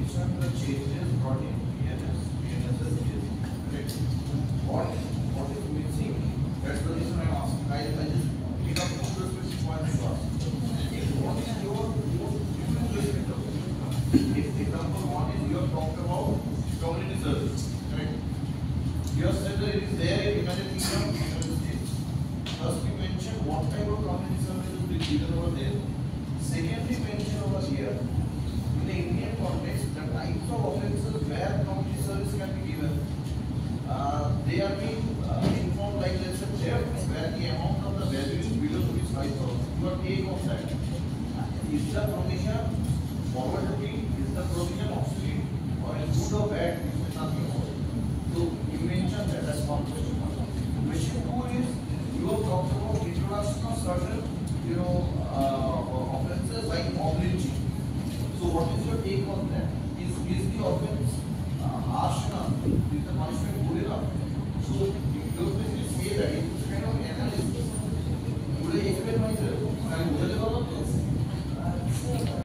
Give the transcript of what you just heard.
mentioned the changes brought in PNS, PNSS, correct? What is missing? That's the reason I'm asking. I just pick up two specific points to ask. What is your perspective? Example one is you have talked about community service, correct? You have said that it is there in United Kingdom, United States. First, we mentioned what type of community service is being given over there. Secondly, mentioned over here, in the Indian context, the types of offences where community service can be given, they are being informed like let's say theft, where the amount of the value is below ₹5,000. Your take on that? Is the provision forward-looking? Is the provision obsolete? Or is good or bad? Is it nothing about it? So you mentioned that as one question. Question two is you have talked about introduction of certain, offences like mob lynching. So what is your take on that? Is the offence